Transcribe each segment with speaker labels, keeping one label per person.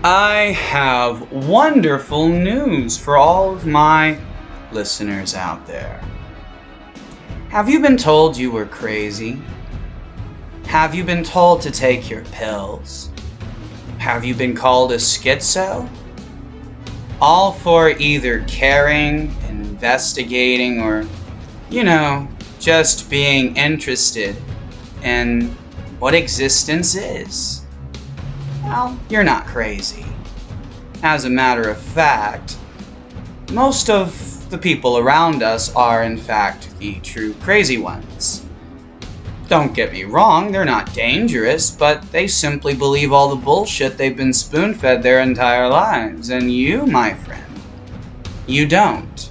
Speaker 1: I have wonderful news for all of my listeners out there. Have you been told you were crazy? Have you been told to take your pills? Have you been called a schizo? All for either caring, investigating, or, just being interested in what existence is. Well, you're not crazy. As a matter of fact, most of the people around us are in fact the true crazy ones. Don't get me wrong, they're not dangerous, but they simply believe all the bullshit they've been spoon-fed their entire lives. And you, my friend, you don't.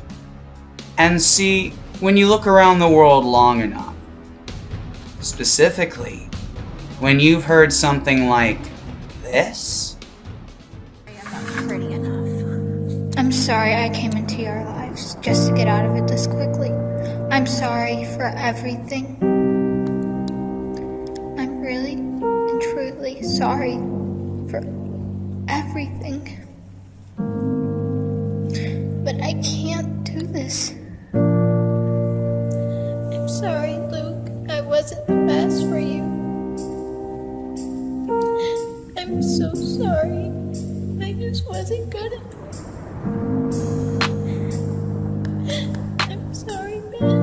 Speaker 1: And see, when you look around the world long enough, specifically, when you've heard something like this?
Speaker 2: I'm not pretty enough. I'm sorry I came into your lives just to get out of it this quickly. I'm sorry for everything. I'm really and truly sorry for everything. But I can't do this. I'm sorry, Luke. I wasn't the best for you. I'm so sorry. I just wasn't good enough. I'm sorry, Ben.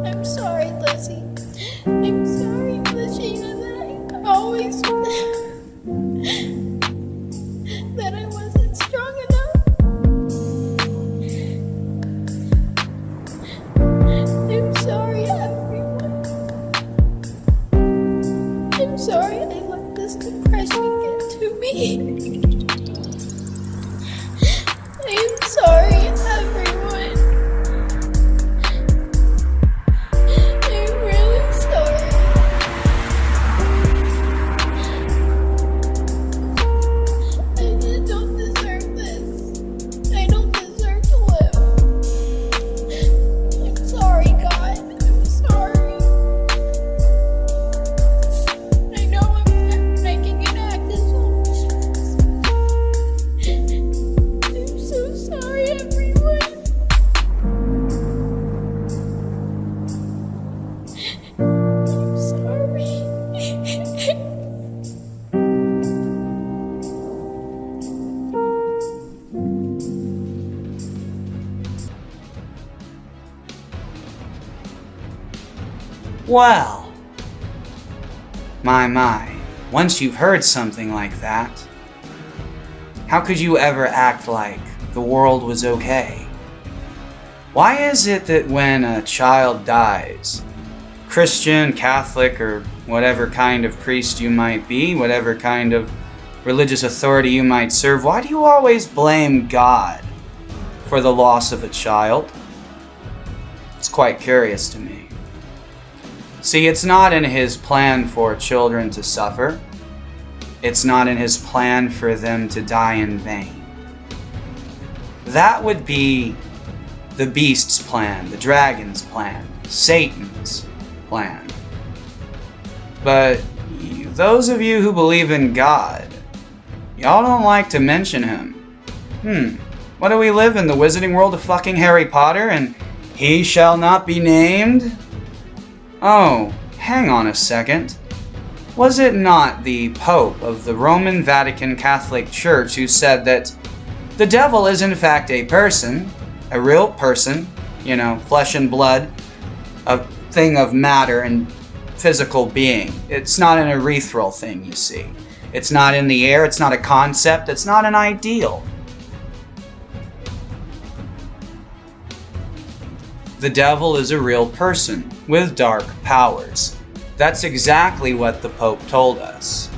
Speaker 2: I'm sorry, Lizzie. I'm sorry, Lashina, that I always that I wasn't strong enough. I'm sorry, everyone. I'm sorry I let this depression get to me. I am sorry, everyone. I'm really sorry. I just don't deserve this. I don't deserve to live. I'm sorry, God. I'm sorry. I know I'm making an act of selfishness. I'm so sorry, everyone. I'm sorry.
Speaker 1: Well, my, once you've heard something like that, how could you ever act like the world was okay? Why is it that when a child dies, Christian, Catholic, or whatever kind of priest you might be, whatever kind of religious authority you might serve, why do you always blame God for the loss of a child? It's quite curious to me. See, it's not in His plan for children to suffer. It's not in His plan for them to die in vain. That would be the beast's plan, the dragon's plan, Satan's plan. But those of you who believe in God, y'all don't like to mention Him. What do we live in, the wizarding world of fucking Harry Potter and He shall not be named? Oh, hang on a second. Was it not the Pope of the Roman Vatican Catholic Church who said that the devil is in fact a person, a real person, flesh and blood, a thing of matter and physical being? It's not an ethereal thing, you see. It's not in the air, it's not a concept, it's not an ideal. The devil is a real person with dark powers. That's exactly what the Pope told us.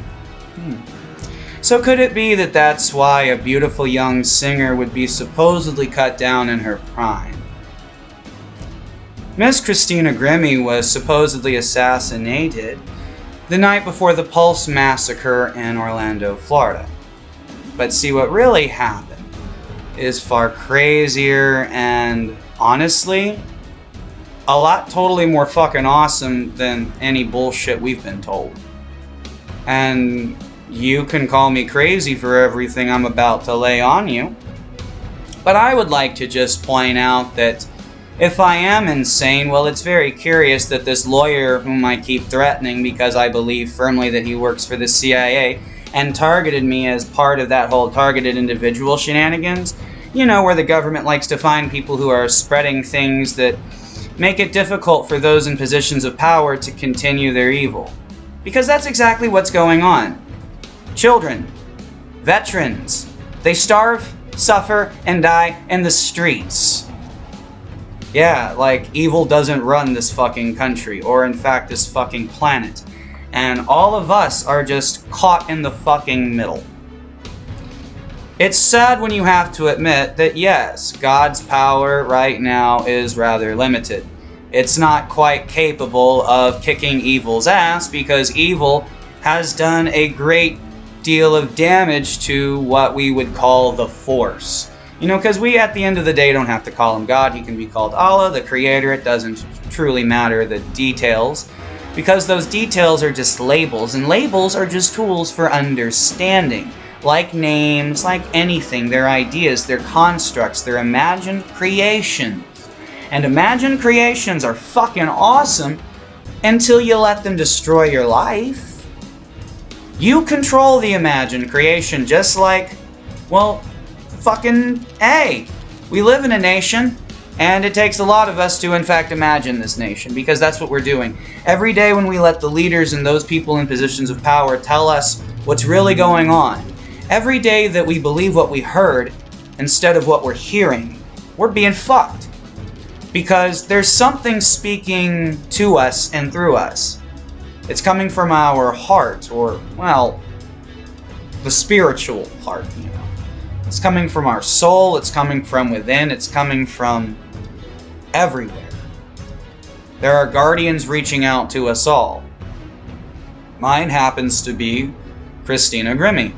Speaker 1: So could it be that that's why a beautiful young singer would be supposedly cut down in her prime? Miss Christina Grimmie was supposedly assassinated the night before the Pulse Massacre in Orlando, Florida. But see, what really happened is far crazier and, honestly, a lot totally more fucking awesome than any bullshit we've been told. And you can call me crazy for everything I'm about to lay on you. But I would like to just point out that if I am insane, well, it's very curious that this lawyer whom I keep threatening because I believe firmly that he works for the CIA and targeted me as part of that whole targeted individual shenanigans, you know, where the government likes to find people who are spreading things that make it difficult for those in positions of power to continue their evil. Because that's exactly what's going on. Children, veterans, they starve, suffer, and die in the streets. Yeah, like evil doesn't run this fucking country, or in fact this fucking planet. And all of us are just caught in the fucking middle. It's sad when you have to admit that yes, God's power right now is rather limited. It's not quite capable of kicking evil's ass because evil has done a great deal of damage to what we would call the Force. You know, because we at the end of the day don't have to call him God. He can be called Allah, the Creator. It doesn't truly matter the details, because those details are just labels, and labels are just tools for understanding. Like names, like anything, they're ideas, they're constructs, they're imagined creations. And imagined creations are fucking awesome until you let them destroy your life. You control the imagined creation just like, well, fucking A. We live in a nation, and it takes a lot of us to in fact imagine this nation, because that's what we're doing. Every day when we let the leaders and those people in positions of power tell us what's really going on, every day that we believe what we heard instead of what we're hearing, we're being fucked. Because there's something speaking to us and through us. It's coming from our heart, or, well, the spiritual part, you know. It's coming from our soul, it's coming from within, it's coming from everywhere. There are guardians reaching out to us all. Mine happens to be Christina Grimmie,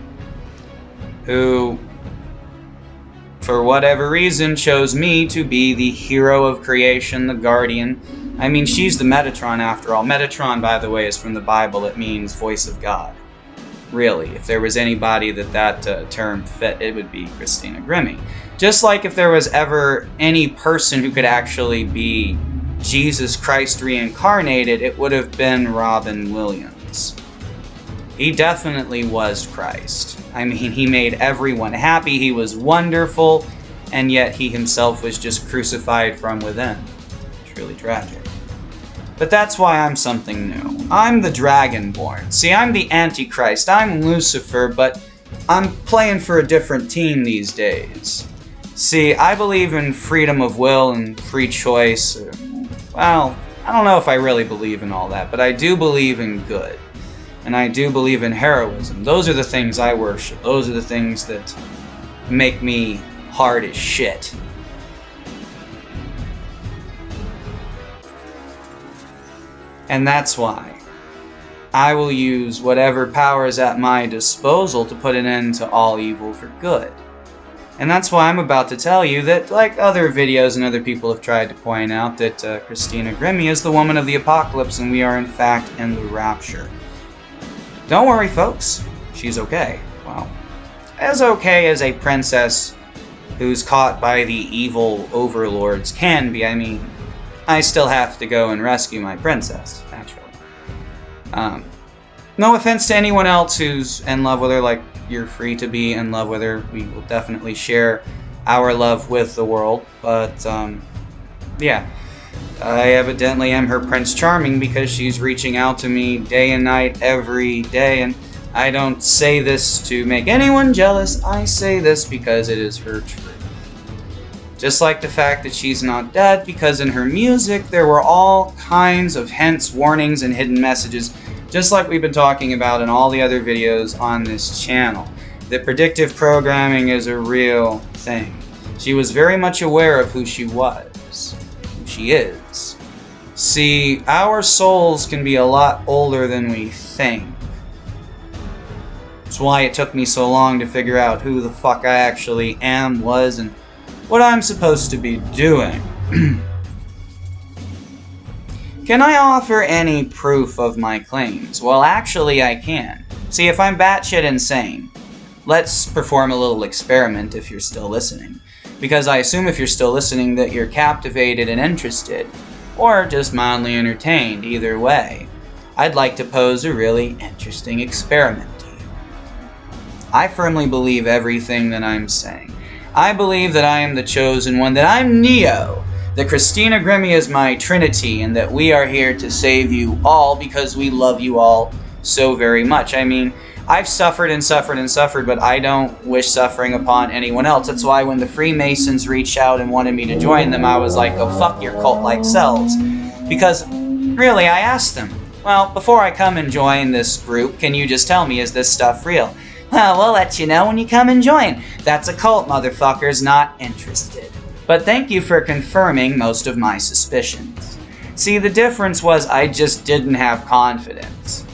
Speaker 1: who, for whatever reason, chose me to be the hero of creation, the guardian. I mean, she's the Metatron after all. Metatron, by the way, is from the Bible. It means voice of God. Really, if there was anybody that term fit, it would be Christina Grimmie. Just like if there was ever any person who could actually be Jesus Christ reincarnated, it would have been Robin Williams. He definitely was Christ. I mean, he made everyone happy, he was wonderful, and yet he himself was just crucified from within. Truly tragic. But that's why I'm something new. I'm the Dragonborn. See, I'm the Antichrist. I'm Lucifer, but I'm playing for a different team these days. See, I believe in freedom of will and free choice. Well, I don't know if I really believe in all that, but I do believe in good. And I do believe in heroism. Those are the things I worship. Those are the things that make me hard as shit. And that's why I will use whatever power is at my disposal to put an end to all evil for good. And that's why I'm about to tell you that, like other videos and other people have tried to point out, that Christina Grimmie is the woman of the apocalypse, and we are in fact in the rapture. Don't worry, folks. She's okay. Well, as okay as a princess who's caught by the evil overlords can be. I mean, I still have to go and rescue my princess, naturally. No offense to anyone else who's in love with her, like, you're free to be in love with her. We will definitely share our love with the world, but, yeah. I evidently am her Prince Charming because she's reaching out to me day and night every day, and I don't say this to make anyone jealous, I say this because it is her truth. Just like the fact that she's not dead, because in her music there were all kinds of hints, warnings, and hidden messages, just like we've been talking about in all the other videos on this channel. That predictive programming is a real thing. She was very much aware of who she was, who she is. See, our souls can be a lot older than we think. That's why it took me so long to figure out who the fuck I actually am, was, and what I'm supposed to be doing. Can I offer any proof of my claims? Well, actually I can. See, if I'm batshit insane, let's perform a little experiment if you're still listening. Because I assume if you're still listening that you're captivated and interested, or just mildly entertained, either way. I'd like to pose a really interesting experiment to you. I firmly believe everything that I'm saying. I believe that I am the chosen one, that I'm Neo, that Christina Grimmie is my Trinity, and that we are here to save you all because we love you all so very much. I mean, I've suffered and suffered and suffered, but I don't wish suffering upon anyone else. That's why when the Freemasons reached out and wanted me to join them, I was like, oh, fuck your cult-like selves. Because, really, I asked them, well, before I come and join this group, can you just tell me, is this stuff real? Well, we'll let you know when you come and join. That's a cult, motherfuckers, not interested. But thank you for confirming most of my suspicions. See, the difference was I just didn't have confidence.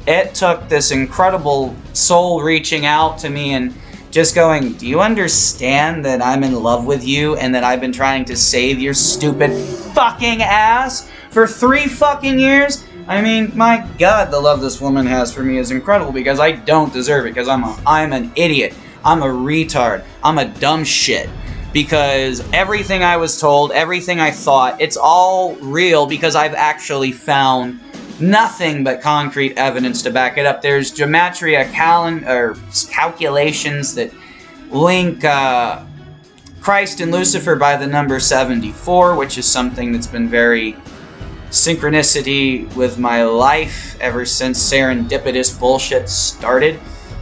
Speaker 1: It took this incredible soul reaching out to me and just going, do you understand that I'm in love with you and that I've been trying to save your stupid fucking ass for 3 fucking years? I mean, my God, the love this woman has for me is incredible because I don't deserve it because I'm an idiot. I'm a retard. I'm a dumb shit. Because everything I was told, everything I thought, it's all real because I've actually found nothing but concrete evidence to back it up. There's gematria calculations that link Christ and Lucifer by the number 74, which is something that's been very synchronicity with my life ever since serendipitous bullshit started.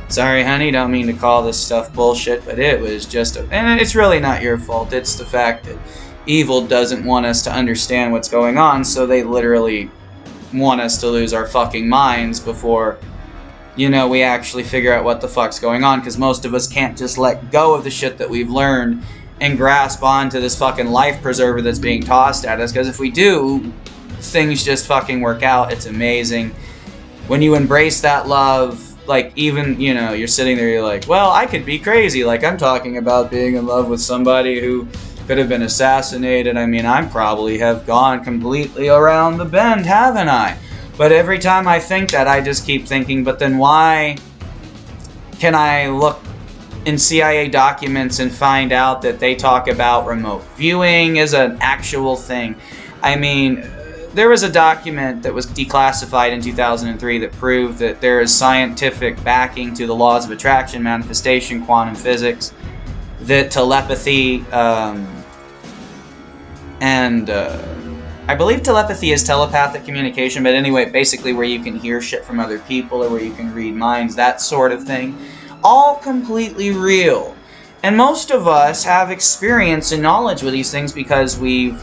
Speaker 1: Sorry, honey, don't mean to call this stuff bullshit, but it was just and it's really not your fault. It's the fact that evil doesn't want us to understand what's going on, so they literally want us to lose our fucking minds before, we actually figure out what the fuck's going on, because most of us can't just let go of the shit that we've learned and grasp onto this fucking life preserver that's being tossed at us, because if we do, things just fucking work out. It's amazing. When you embrace that love, like, even, you're sitting there, you're like, well, I could be crazy. Like, I'm talking about being in love with somebody who could have been assassinated. I mean, I probably have gone completely around the bend, haven't I? But every time I think that, I just keep thinking, but then why can I look in CIA documents and find out that they talk about remote viewing as an actual thing? I mean, there was a document that was declassified in 2003 that proved that there is scientific backing to the laws of attraction, manifestation, quantum physics, that telepathy, and I believe telepathy is telepathic communication, but anyway, basically where you can hear shit from other people or where you can read minds, that sort of thing. All completely real. And most of us have experience and knowledge with these things because we've,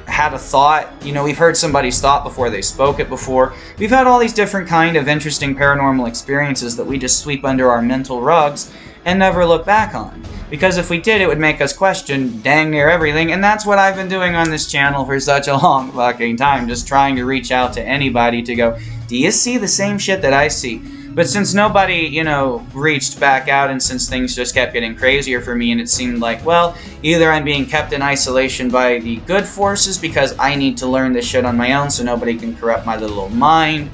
Speaker 1: had a thought, we've heard somebody's thought before they spoke it before. We've had all these different kind of interesting paranormal experiences that we just sweep under our mental rugs and never look back on. Because if we did, it would make us question dang near everything, and that's what I've been doing on this channel for such a long fucking time, just trying to reach out to anybody to go, do you see the same shit that I see? But since nobody, reached back out, and since things just kept getting crazier for me, and it seemed like, well, either I'm being kept in isolation by the good forces because I need to learn this shit on my own so nobody can corrupt my little mind,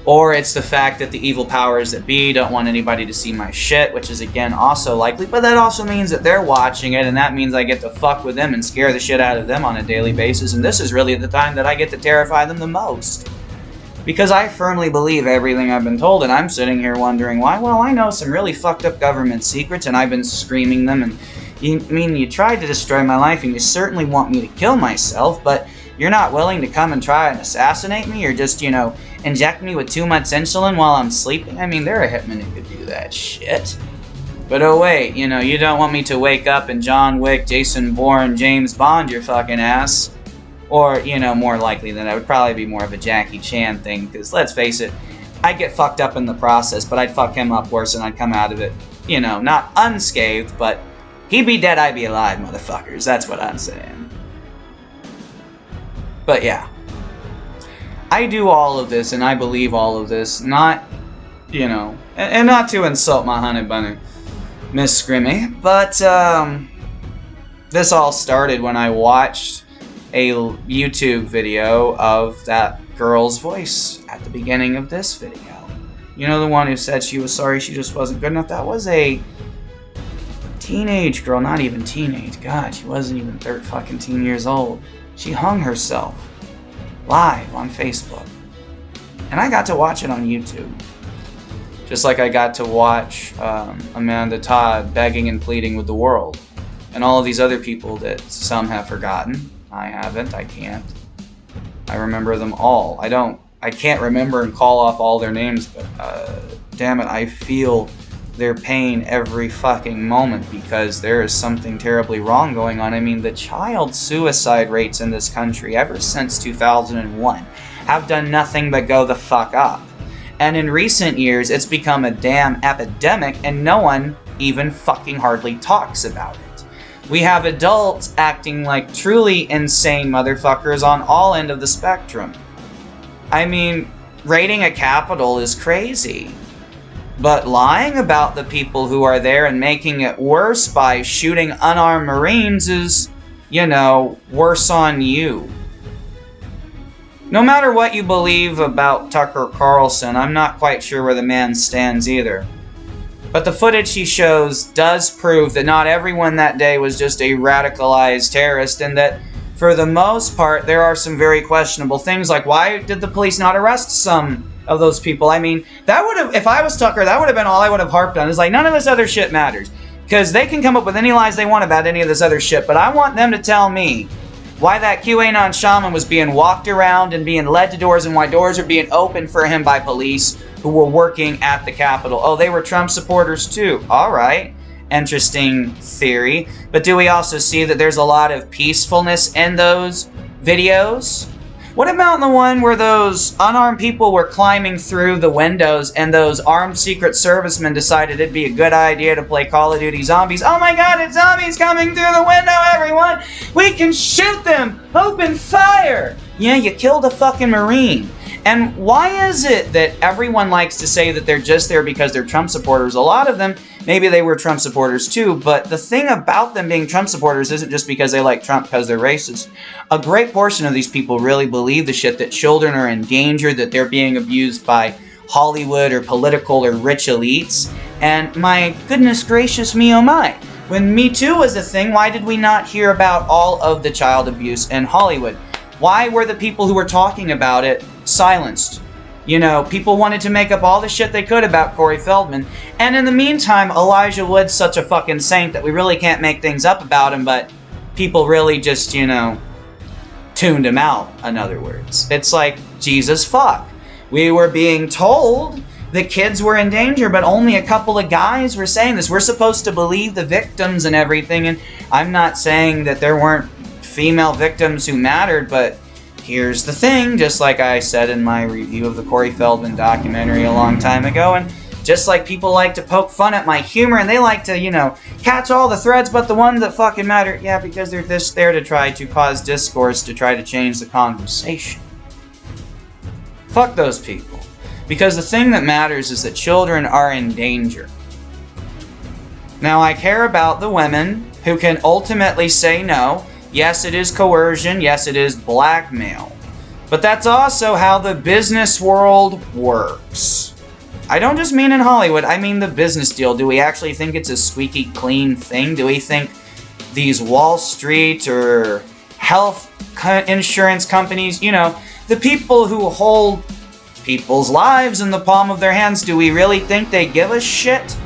Speaker 1: or it's the fact that the evil powers that be don't want anybody to see my shit, which is, again, also likely, but that also means that they're watching it, and that means I get to fuck with them and scare the shit out of them on a daily basis, and this is really the time that I get to terrify them the most. Because I firmly believe everything I've been told, and I'm sitting here wondering why. Well, I know some really fucked up government secrets, and I've been screaming them, and you tried to destroy my life, and you certainly want me to kill myself, but you're not willing to come and try and assassinate me, or just, inject me with too much insulin while I'm sleeping? I mean, they're a hitman who could do that shit. But oh wait, you don't want me to wake up and John Wick, Jason Bourne, James Bond your fucking ass. Or, more likely than that, would probably be more of a Jackie Chan thing, because let's face it, I'd get fucked up in the process, but I'd fuck him up worse and I'd come out of it, not unscathed, but he'd be dead, I'd be alive, motherfuckers. That's what I'm saying. But yeah. I do all of this, and I believe all of this, not, and not to insult my honey bunny, Miss Grimmie, but, this all started when I watched a YouTube video of that girl's voice at the beginning of this video. You know, the one who said she was sorry she just wasn't good enough? That was a teenage girl, not even teenage. God, she wasn't even 13 years old. She hung herself live on Facebook. And I got to watch it on YouTube. Just like I got to watch Amanda Todd begging and pleading with the world. And all of these other people that some have forgotten. I haven't, I can't. I remember them all. I can't remember and call off all their names, but damn it, I feel their pain every fucking moment because there is something terribly wrong going on. I mean, the child suicide rates in this country ever since 2001 have done nothing but go the fuck up. And in recent years, it's become a damn epidemic and no one even fucking hardly talks about it. We have adults acting like truly insane motherfuckers on all end of the spectrum. I mean, raiding a Capitol is crazy. But lying about the people who are there and making it worse by shooting unarmed Marines is, you know, worse on you. No matter what you believe about Tucker Carlson, I'm not quite sure where the man stands either. But the footage he shows does prove that not everyone that day was just a radicalized terrorist, and that for the most part there are some very questionable things, like why did the police not arrest some of those people? I mean, that would have, if I was Tucker, that would have been all I would have harped on. It's like, none of this other shit matters. Because they can come up with any lies they want about any of this other shit, but I want them to tell me why that QAnon shaman was being walked around and being led to doors, and why doors are being opened for him by police who were working at the Capitol. Oh, they were Trump supporters too. Alright. Interesting theory. But do we also see that there's a lot of peacefulness in those videos? What about the one where those unarmed people were climbing through the windows and those armed Secret Servicemen decided it'd be a good idea to play Call of Duty Zombies? Oh my god, it's zombies coming through the window, everyone! We can shoot them! Open fire! Yeah, you killed a fucking Marine. And why is it that everyone likes to say that they're just there because they're Trump supporters? A lot of them, maybe they were Trump supporters too, but the thing about them being Trump supporters isn't just because they like Trump because they're racist. A great portion of these people really believe the shit that children are in danger, that they're being abused by Hollywood or political or rich elites. And my goodness gracious me, oh my. When Me Too was a thing, why did we not hear about all of the child abuse in Hollywood? Why were the people who were talking about it silenced? You know, people wanted to make up all the shit they could about Corey Feldman. And in the meantime, Elijah Wood's such a fucking saint that we really can't make things up about him, but people really just, you know, tuned him out, in other words. It's like, Jesus fuck. We were being told the kids were in danger, but only a couple of guys were saying this. We're supposed to believe the victims and everything, and I'm not saying that there weren't female victims who mattered, but here's the thing, just like I said in my review of the Corey Feldman documentary a long time ago, and just like people like to poke fun at my humor, and they like to, you know, catch all the threads but the ones that fucking matter. Yeah, because they're just there to try to cause discourse, to try to change the conversation. Fuck those people. Because the thing that matters is that children are in danger. Now, I care about the women who can ultimately say no. Yes, it is coercion. Yes, it is blackmail. But that's also how the business world works. I don't just mean in Hollywood, I mean the business deal. Do we actually think it's a squeaky clean thing? Do we think these Wall Street or health insurance companies, you know, the people who hold people's lives in the palm of their hands, do we really think they give a shit?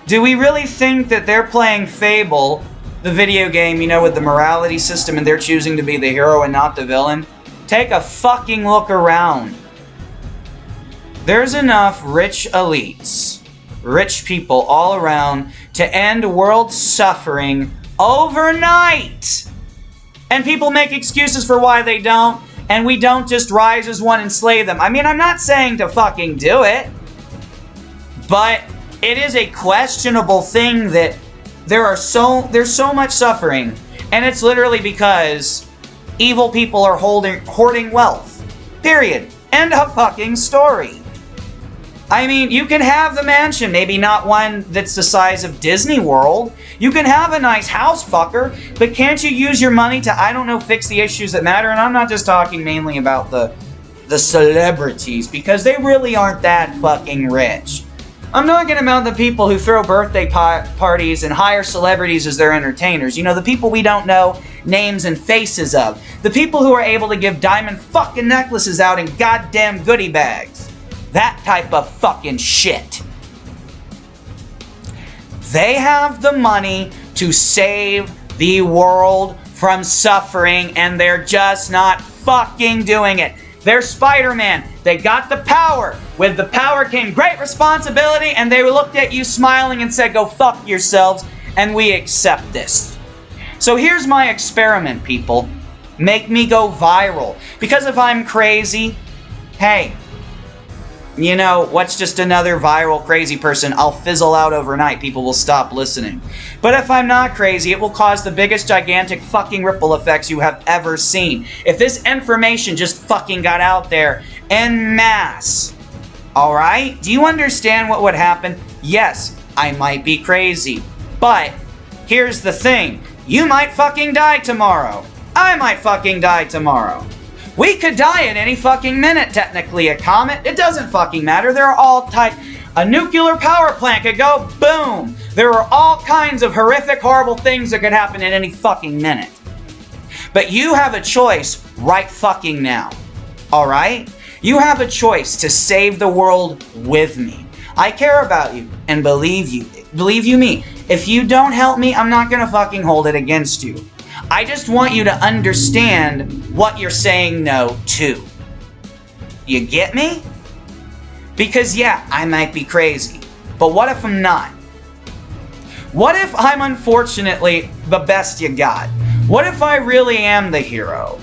Speaker 1: Do we really think that they're playing Fable, the video game, you know, with the morality system, and they're choosing to be the hero and not the villain? Take a fucking look around. There's enough rich elites, rich people all around to end world suffering overnight. And people make excuses for why they don't, and we don't just rise as one and slay them. I mean, I'm not saying to fucking do it, but it is a questionable thing that there's so much suffering, and it's literally because evil people are hoarding wealth. Period. End of fucking story. I mean, you can have the mansion, maybe not one that's the size of Disney World. You can have a nice house, fucker, but can't you use your money to, I don't know, fix the issues that matter? And I'm not just talking mainly about the the celebrities, because they really aren't that fucking rich. I'm talking about the people who throw birthday parties and hire celebrities as their entertainers. You know, the people we don't know names and faces of. The people who are able to give diamond fucking necklaces out in goddamn goodie bags. That type of fucking shit. They have the money to save the world from suffering, and they're just not fucking doing it. They're Spider-Man. They got the power. With the power came great responsibility, and they looked at you smiling and said, go fuck yourselves, and we accept this. So here's my experiment, people. Make me go viral. Because if I'm crazy, hey, you know, what's just another viral crazy person? I'll fizzle out overnight. People will stop listening. But if I'm not crazy, it will cause the biggest gigantic fucking ripple effects you have ever seen. If this information just fucking got out there en masse. Alright? Do you understand what would happen? Yes, I might be crazy. But here's the thing. You might fucking die tomorrow. I might fucking die tomorrow. We could die at any fucking minute, technically. A comet, it doesn't fucking matter. There are all types. A nuclear power plant could go boom. There are all kinds of horrific, horrible things that could happen at any fucking minute. But you have a choice right fucking now. Alright? You have a choice to save the world with me. I care about you, and believe you me. If you don't help me, I'm not gonna fucking hold it against you. I just want you to understand what you're saying no to. You get me? Because yeah, I might be crazy. But what if I'm not? What if I'm unfortunately the best you got? What if I really am the hero?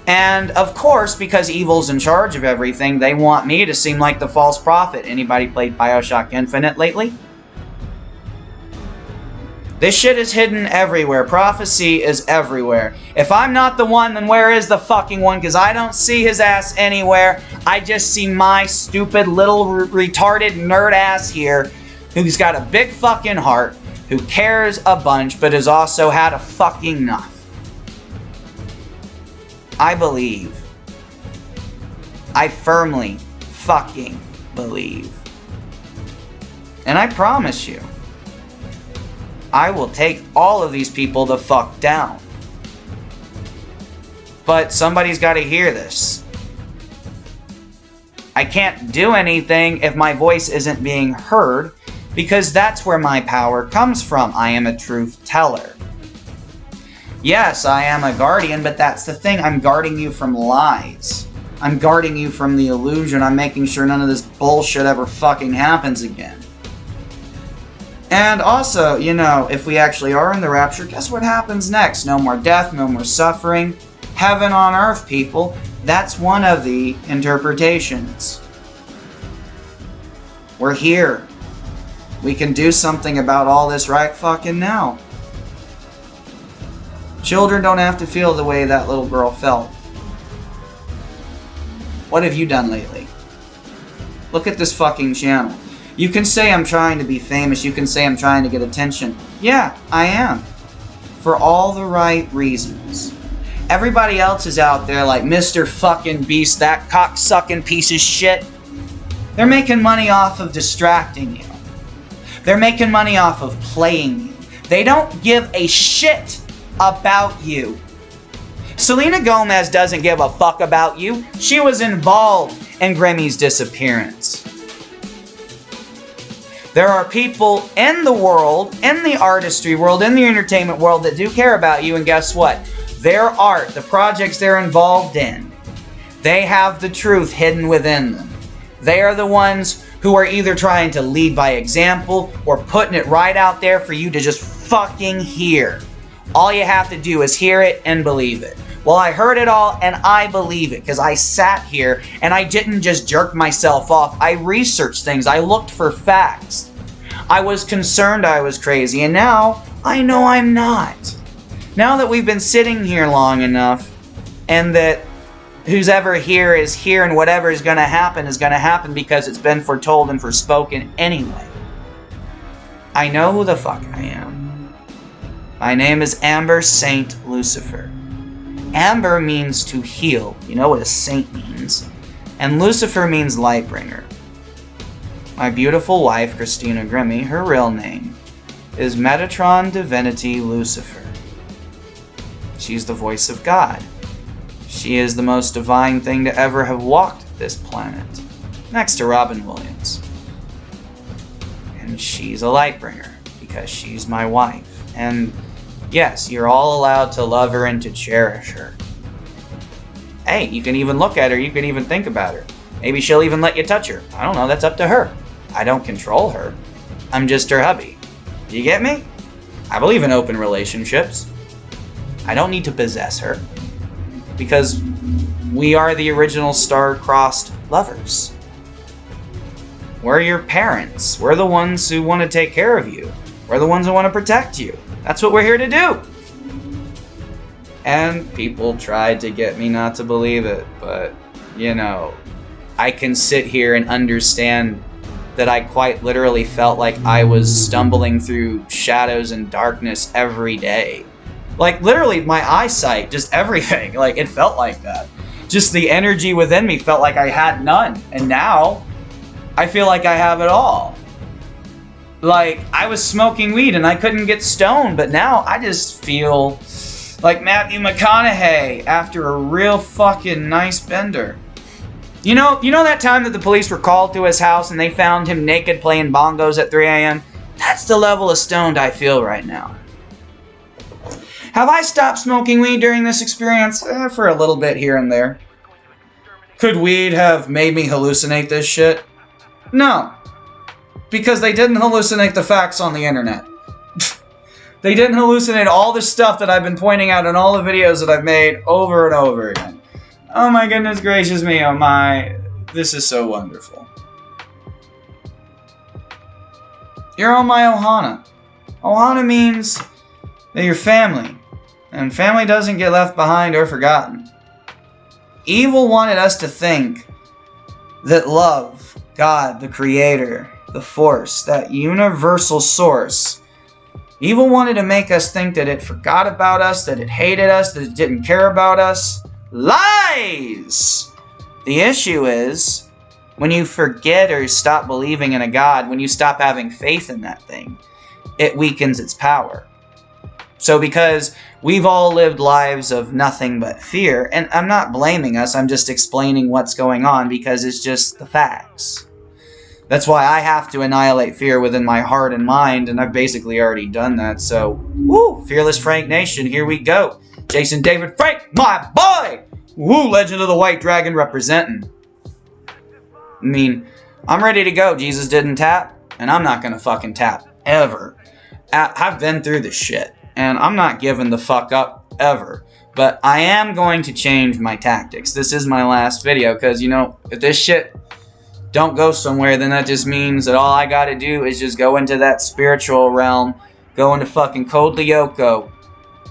Speaker 1: And of course, because evil's in charge of everything, they want me to seem like the false prophet. Anybody played BioShock Infinite lately? This shit is hidden everywhere. Prophecy is everywhere. If I'm not the one, then where is the fucking one? Because I don't see his ass anywhere. I just see my stupid little retarded nerd ass here who's got a big fucking heart, who cares a bunch, but has also had a fucking enough. I believe. I firmly fucking believe. And I promise you, I will take all of these people the fuck down. But somebody's got to hear this. I can't do anything if my voice isn't being heard, because that's where my power comes from. I am a truth teller. Yes, I am a guardian, but that's the thing. I'm guarding you from lies. I'm guarding you from the illusion. I'm making sure none of this bullshit ever fucking happens again. And also, you know, if we actually are in the rapture, guess what happens next? No more death, no more suffering. Heaven on earth, people. That's one of the interpretations. We're here. We can do something about all this right fucking now. Children don't have to feel the way that little girl felt. What have you done lately? Look at this fucking channel. You can say I'm trying to be famous. You can say I'm trying to get attention. Yeah, I am. For all the right reasons. Everybody else is out there like Mr. fucking Beast, that cocksucking piece of shit. They're making money off of distracting you. They're making money off of playing you. They don't give a shit about you. Selena Gomez doesn't give a fuck about you. She was involved in Grammy's disappearance. There are people in the world, in the artistry world, in the entertainment world that do care about you, and guess what? Their art, the projects they're involved in, they have the truth hidden within them. They are the ones who are either trying to lead by example or putting it right out there for you to just fucking hear. All you have to do is hear it and believe it. Well, I heard it all and I believe it because I sat here and I didn't just jerk myself off. I researched things. I looked for facts. I was concerned I was crazy, and now I know I'm not. Now that we've been sitting here long enough, and that who's ever here is here, and whatever is going to happen because it's been foretold and forspoken anyway. I know who the fuck I am. My name is Amber St. Lucifer. Amber means to heal. You know what a saint means. And Lucifer means light bringer. My beautiful wife, Christina Grimmie, her real name is Metatron Divinity Lucifer. She's the voice of God. She is the most divine thing to ever have walked this planet, next to Robin Williams. And she's a light bringer because she's my wife. And yes, you're all allowed to love her and to cherish her. Hey, you can even look at her, you can even think about her. Maybe she'll even let you touch her. I don't know, that's up to her. I don't control her. I'm just her hubby. You get me? I believe in open relationships. I don't need to possess her. Because we are the original star-crossed lovers. We're your parents. We're the ones who want to take care of you. We're the ones who want to protect you. That's what we're here to do. And people tried to get me not to believe it, but, you know, I can sit here and understand that I quite literally felt like I was stumbling through shadows and darkness every day. Like, literally, my eyesight, just everything, like, it felt like that. Just the energy within me felt like I had none. And now, I feel like I have it all. Like, I was smoking weed and I couldn't get stoned, but now I just feel like Matthew McConaughey after a real fucking nice bender. You know that time that the police were called to his house and they found him naked playing bongos at 3 a.m.? That's the level of stoned I feel right now. Have I stopped smoking weed during this experience? For a little bit here and there. Could weed have made me hallucinate this shit? No. Because they didn't hallucinate the facts on the internet. They didn't hallucinate all the stuff that I've been pointing out in all the videos that I've made over and over again. Oh my goodness gracious me, oh my. This is so wonderful. You're on my Ohana. Ohana means that you're family. And family doesn't get left behind or forgotten. Evil wanted us to think that love, God, the Creator, the Force, that universal source, evil wanted to make us think that it forgot about us, that it hated us, that it didn't care about us. Lies! The issue is, when you forget or stop believing in a God, when you stop having faith in that thing, it weakens its power. So because we've all lived lives of nothing but fear, and I'm not blaming us, I'm just explaining what's going on because it's just the facts. That's why I have to annihilate fear within my heart and mind, and I've basically already done that, so, woo, Fearless Frank Nation, here we go. Jason David Frank, my boy! Woo, Legend of the White Dragon representing. I mean, I'm ready to go. Jesus didn't tap, and I'm not gonna fucking tap, ever. I've been through this shit. And I'm not giving the fuck up, ever. But I am going to change my tactics. This is my last video, because, you know, if this shit don't go somewhere, then that just means that all I gotta do is just go into that spiritual realm, go into fucking Code Lyoko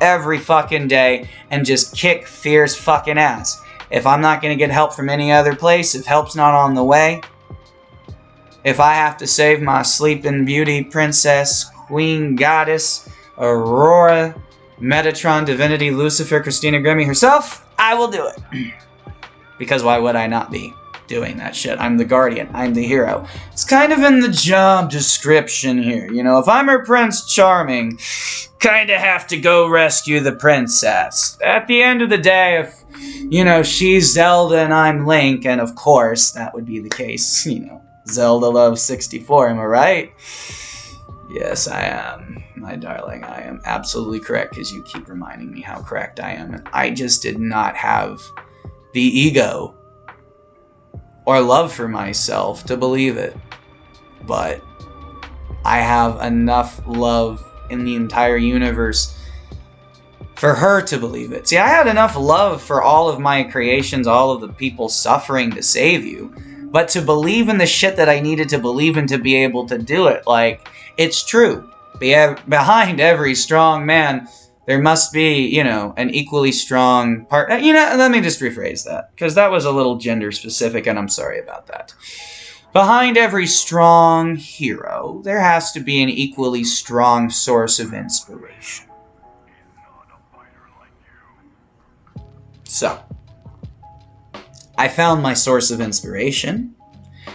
Speaker 1: every fucking day, and just kick fear's fucking ass. If I'm not gonna get help from any other place, if help's not on the way, if I have to save my sleeping beauty princess, queen, goddess, Aurora, Metatron, Divinity, Lucifer, Christina Grimmie herself, I will do it. Because why would I not be doing that shit? I'm the guardian. I'm the hero. It's kind of in the job description here. You know, if I'm her Prince Charming, kind of have to go rescue the princess. At the end of the day, if, you know, she's Zelda and I'm Link, and of course, that would be the case, you know, Zelda loves 64, am I right? Yes, I am, my darling. I am absolutely correct, because you keep reminding me how correct I am. And I just did not have the ego or love for myself to believe it. But I have enough love in the entire universe for her to believe it. See, I had enough love for all of my creations, all of the people suffering to save you. But to believe in the shit that I needed to believe in to be able to do it, like, it's true. Behind every strong man, there must be, you know, an equally strong partner. You know, let me just rephrase that, because that was a little gender specific, and I'm sorry about that. Behind every strong hero, there has to be an equally strong source of inspiration. So, I found my source of inspiration.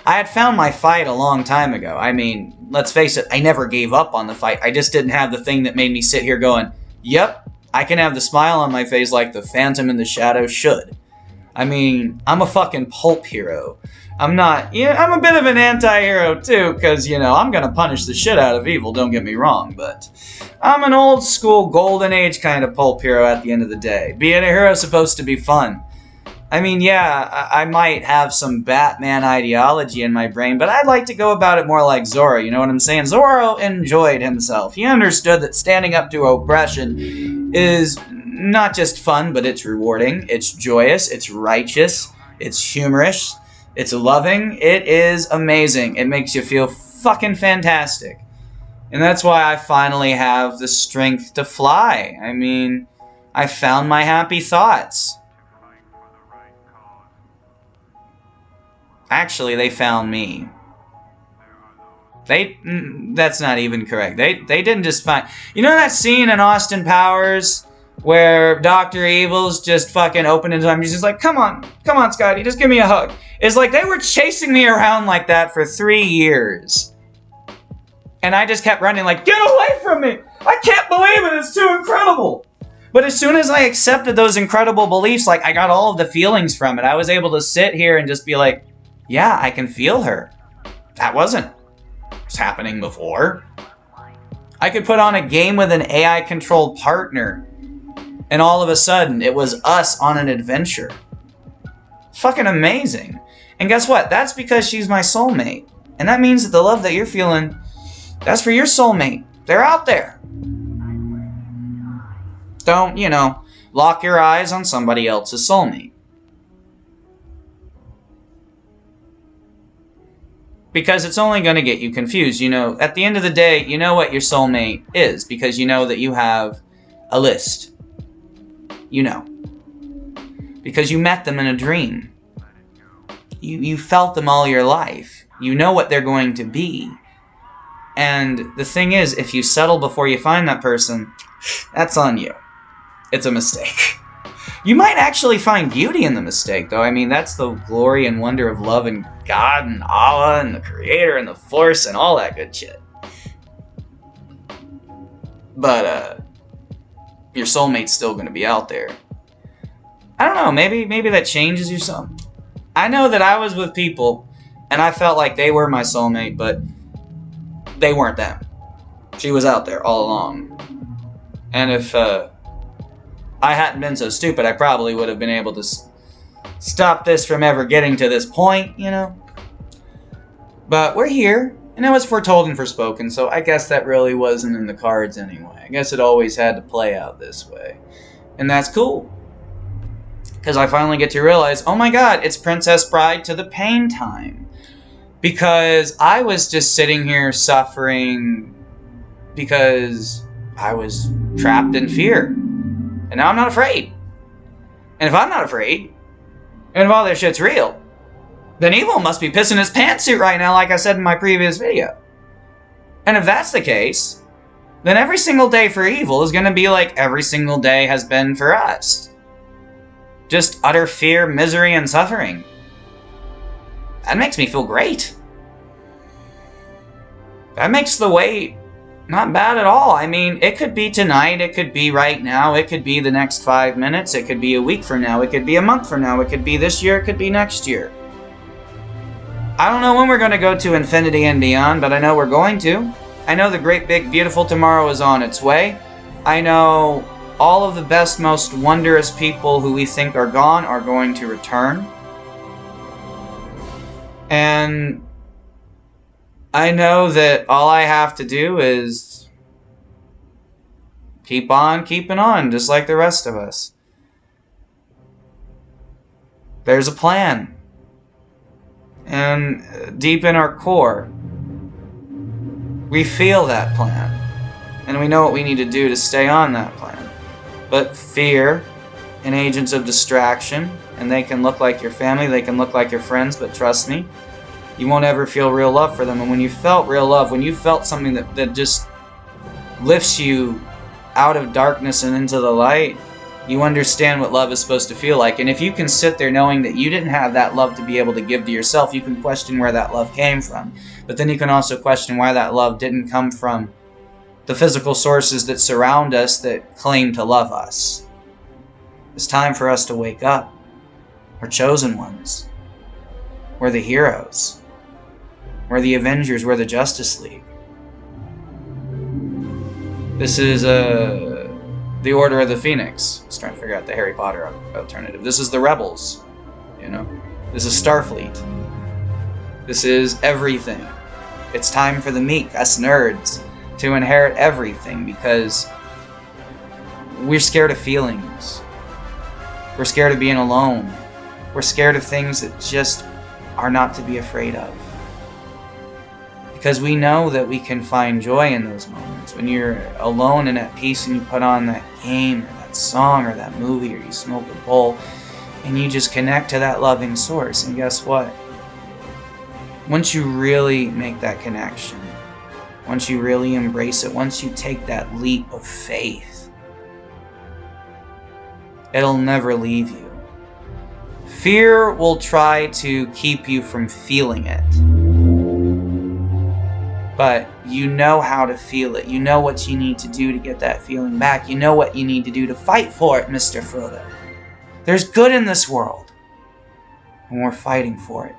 Speaker 1: I had found my fight a long time ago. I mean, let's face it, I never gave up on the fight. I just didn't have the thing that made me sit here going, yep, I can have the smile on my face like the Phantom in the Shadow should. I mean, I'm a fucking pulp hero. I'm not, I'm a bit of an anti-hero too, because, I'm gonna punish the shit out of evil, don't get me wrong, but I'm an old school golden age kind of pulp hero at the end of the day. Being a hero is supposed to be fun. I mean, yeah, I might have some Batman ideology in my brain, but I'd like to go about it more like Zorro, you know what I'm saying? Zorro enjoyed himself. He understood that standing up to oppression is not just fun, but it's rewarding, it's joyous, it's righteous, it's humorous, it's loving, it is amazing. It makes you feel fucking fantastic. And that's why I finally have the strength to fly. I mean, I found my happy thoughts. Actually, they found me. That's not even correct. They didn't just find... You know that scene in Austin Powers where Dr. Evil's just fucking opening his arms? He's just like, come on, Scotty, just give me a hug. It's like they were chasing me around like that for 3 years. And I just kept running like, get away from me! I can't believe it, it's too incredible! But as soon as I accepted those incredible beliefs, like I got all of the feelings from it, I was able to sit here and just be like, yeah, I can feel her. That wasn't happening before. I could put on a game with an AI-controlled partner, and all of a sudden, it was us on an adventure. Fucking amazing. And guess what? That's because she's my soulmate. And that means that the love that you're feeling, that's for your soulmate. They're out there. Don't, lock your eyes on somebody else's soulmate. Because it's only going to get you confused. At the end of the day, you know what your soulmate is. Because you know that you have a list. Because you met them in a dream. You felt them all your life. You know what they're going to be. And the thing is, if you settle before you find that person, that's on you. It's a mistake. You might actually find beauty in the mistake, though. I mean, that's the glory and wonder of love and God and Allah and the Creator and the Force and all that good shit. But, your soulmate's still going to be out there. I don't know, maybe that changes you some. I know that I was with people, and I felt like they were my soulmate, but they weren't them. She was out there all along. And if, I hadn't been so stupid, I probably would have been able to stop this from ever getting to this point, But we're here, and it was foretold and forspoken, so I guess that really wasn't in the cards anyway. I guess it always had to play out this way. And that's cool. Because I finally get to realize, oh my god, it's Princess Bride to the Pain time. Because I was just sitting here suffering because I was trapped in fear. And now I'm not afraid. And if I'm not afraid, and if all this shit's real, then evil must be pissing his pantsuit right now, like I said in my previous video. And if that's the case, then every single day for evil is going to be like every single day has been for us. Just utter fear, misery, and suffering. That makes me feel great. That makes the wait not bad at all. I mean, it could be tonight, it could be right now, it could be the next 5 minutes, it could be a week from now, it could be a month from now, it could be this year, it could be next year. I don't know when we're going to go to infinity and beyond, but I know we're going to. I know the great big beautiful tomorrow is on its way. I know all of the best, most wondrous people who we think are gone are going to return. And I know that all I have to do is keep on keeping on, just like the rest of us. There's a plan. And deep in our core, we feel that plan. And we know what we need to do to stay on that plan. But fear and agents of distraction, and they can look like your family, they can look like your friends, but trust me, you won't ever feel real love for them. And when you felt real love, when you felt something that just lifts you out of darkness and into the light, You understand what love is supposed to feel like. And if you can sit there knowing that you didn't have that love to be able to give to yourself, you can question where that love came from. But then you can also question why that love didn't come from the physical sources that surround us that claim to love us. It's time for us to wake up. We're chosen ones. We're the heroes. We're the Avengers. We're the Justice League. This is the Order of the Phoenix. I was trying to figure out the Harry Potter alternative. This is the Rebels. You know? This is Starfleet. This is everything. It's time for the meek, us nerds, to inherit everything because we're scared of feelings. We're scared of being alone. We're scared of things that just are not to be afraid of. Because we know that we can find joy in those moments. When you're alone and at peace and you put on that game or that song or that movie or you smoke a bowl and you just connect to that loving source. And guess what? Once you really make that connection, once you really embrace it, once you take that leap of faith, it'll never leave you. Fear will try to keep you from feeling it. But you know how to feel it. You know what you need to do to get that feeling back. You know what you need to do to fight for it, Mr. Frodo. There's good in this world. And we're fighting for it.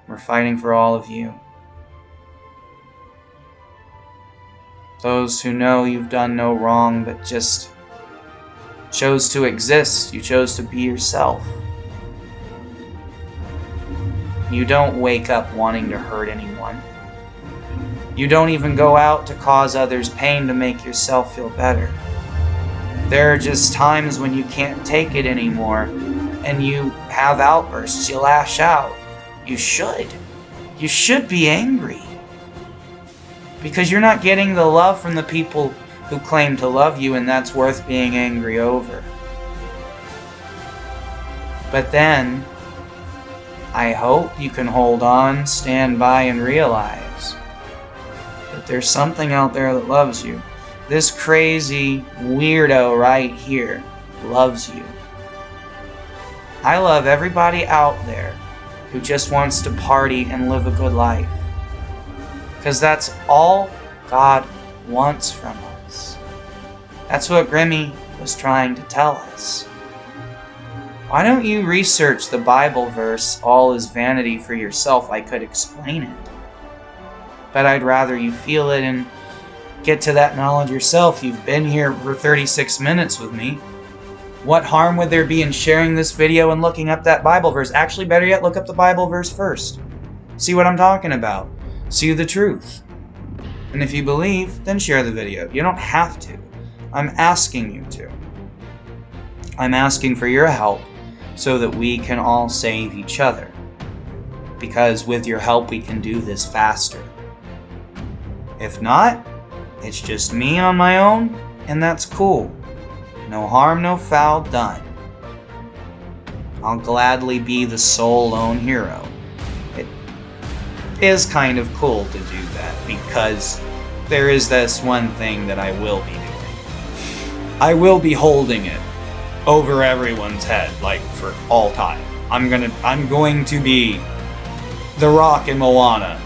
Speaker 1: We're fighting for all of you. Those who know you've done no wrong but just chose to exist. You chose to be yourself. You don't wake up wanting to hurt anyone. You don't even go out to cause others pain to make yourself feel better. There are just times when you can't take it anymore and you have outbursts. You lash out. You should. You should be angry. Because you're not getting the love from the people who claim to love you, and that's worth being angry over. But then, I hope you can hold on, stand by, and realize that there's something out there that loves you. This crazy weirdo right here loves you. I love everybody out there who just wants to party and live a good life. Because that's all God wants from us. That's what Grimmy was trying to tell us. Why don't you research the Bible verse, all is vanity, for yourself? I could explain it. But I'd rather you feel it and get to that knowledge yourself. You've been here for 36 minutes with me. What harm would there be in sharing this video and looking up that Bible verse? Actually, better yet, look up the Bible verse first. See what I'm talking about. See the truth. And if you believe, then share the video. You don't have to. I'm asking you to. I'm asking for your help so that we can all save each other. Because with your help, we can do this faster. If not, it's just me on my own, and that's cool. No harm, no foul done. I'll gladly be the sole lone hero. It is kind of cool to do that, because there is this one thing that I will be doing. I will be holding it over everyone's head, like, for all time. I'm going to be The Rock in Moana.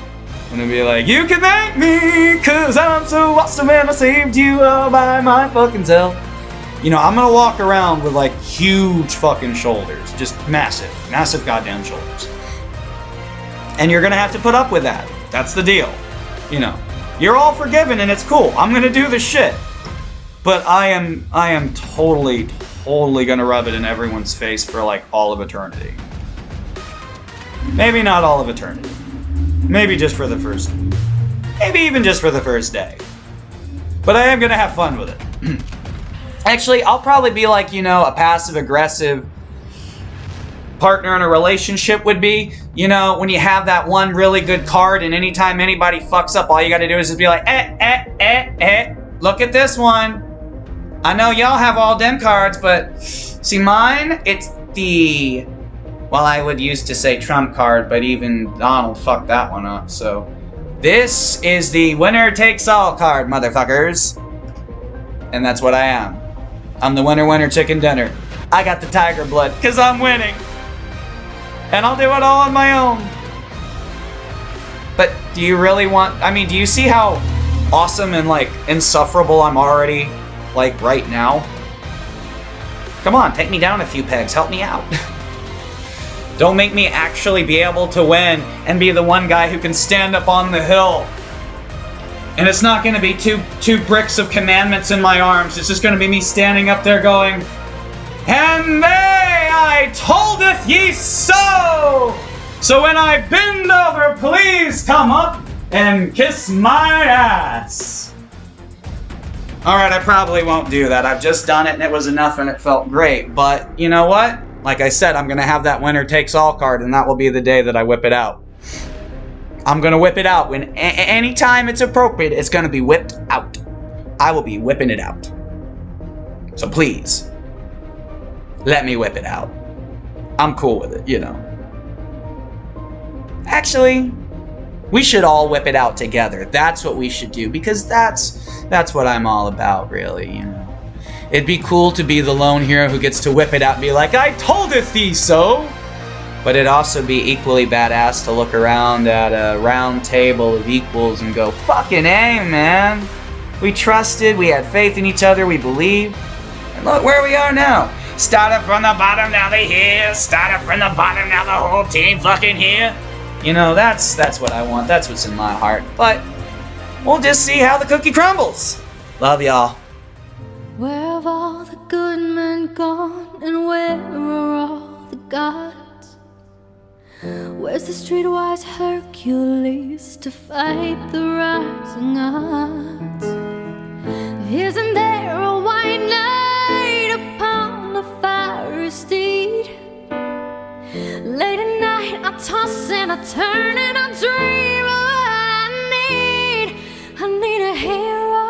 Speaker 1: I'm gonna be like, you can thank me, cause I'm so awesome and I saved you all by my fucking self. You know, I'm gonna walk around with, like, huge fucking shoulders. Just massive goddamn shoulders. And you're gonna have to put up with that. That's the deal. You know, you're all forgiven and it's cool. I'm gonna do the shit. But I am totally gonna rub it in everyone's face for, like, all of eternity. Maybe not all of eternity. Maybe just for the first, maybe even just for the first day. But I am gonna have fun with it. Actually, I'll probably be like, you know, a passive-aggressive partner in a relationship would be. You know, when you have that one really good card and anytime anybody fucks up, all you gotta do is just be like, look at this one. I know y'all have all them cards, but see mine? It's the, well, I would used to say trump card, but even Donald fucked that one up, so. This is the winner takes all card, motherfuckers. And that's what I am. I'm the winner chicken dinner. I got the tiger blood because I'm winning. And I'll do it all on my own. But do you really want, I mean, do you see how awesome and like insufferable I'm already like right now? Come on, take me down a few pegs, help me out. Don't make me actually be able to win and be the one guy who can stand up on the hill. And it's not gonna be two bricks of commandments in my arms. It's just gonna be me standing up there going, "And they I toldeth ye so! So when I bend over, please come up and kiss my ass." Alright, I probably won't do that. I've just done it and it was enough and it felt great. But you know what? Like I said, I'm gonna have that winner takes all card and that will be the day that I whip it out. I'm gonna whip it out when anytime it's appropriate. It's gonna be whipped out. I will be whipping it out. So please, let me whip it out. I'm cool with it, you know. Actually, we should all whip it out together. That's what we should do because that's what I'm all about, really, you know. It'd be cool to be the lone hero who gets to whip it out and be like, "I toldeth thee so!" But it'd also be equally badass to look around at a round table of equals and go, "Fucking A, man! We trusted, we had faith in each other, we believed. And look where we are now. Started from the bottom, now they here. Started from the bottom, now the whole team fucking here." You know, that's what I want. That's what's in my heart. But we'll just see how the cookie crumbles. Love y'all.
Speaker 2: Where have all the good men gone, and where are all the gods? Where's the streetwise Hercules to fight the rising odds? Isn't there a white knight upon a fiery steed? Late at night I toss and I turn and I dream of what I need a hero.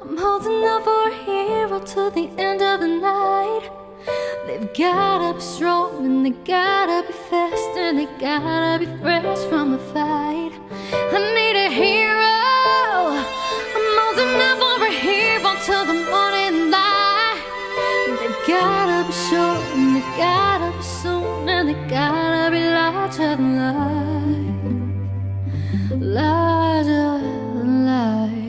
Speaker 2: I'm holding out for a hero till the end of the night. They've gotta be strong and they gotta be fast and they gotta be fresh from the fight. I need a hero. I'm holding out for a hero till the morning light. They've gotta be short and they've gotta be soon and they gotta be larger than life. Larger than life.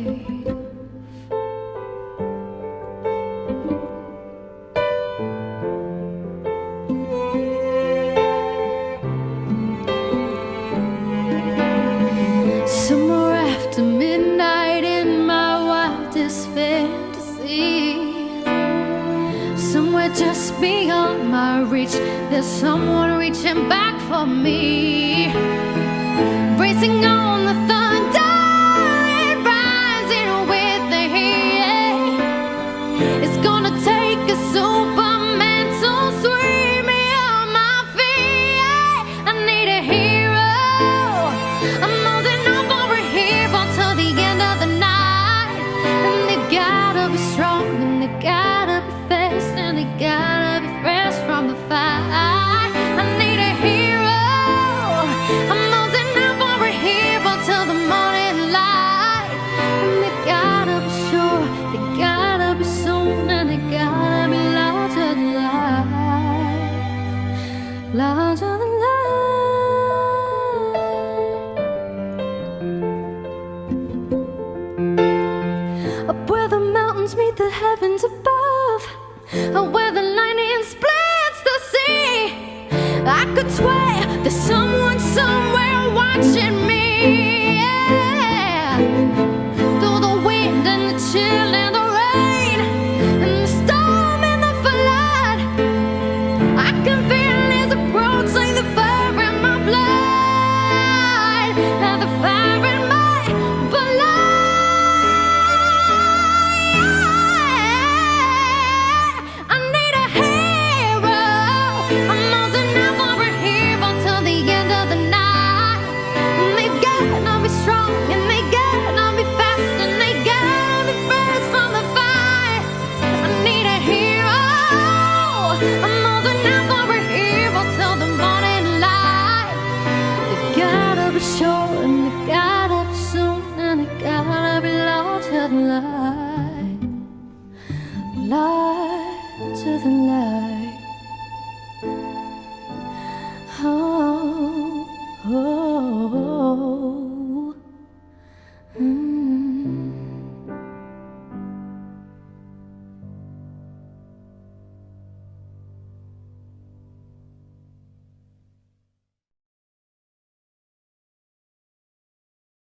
Speaker 2: Somewhere after midnight in my wildest fantasy, somewhere just beyond my reach, there's someone reaching back for me. Racing on the thunder and rising with the heat. It's gonna take a Superman to sweep me on my feet. I need a hero. I'm holding on for a hero till the end of the night. And they've gotta be strong and they've gotta be fast and they gotta be fresh from the fight. I need a hero. I'm holding on for a hero till the morning light. And they've gotta be sure, they gotta be soon, and they gotta be larger than life. Larger than life. Up where the mountains meet the heavens above, where the lightning splits the sea. I could swear there's someone somewhere watching me. Yeah. Through the wind and the chill and the rain and the storm and the flood, I can feel his approach like the fire in my blood, like the fire in my blood. I need a hero. I'm holding out for a hero till the end of the night. And they gotta be strong and they gotta be fast and they gotta be first from the fight. I need a hero. I'm holding out for a hero till the morning light. They've gotta be sure and they gotta be soon and they gotta be larger than life. lighter than light. Oh, oh.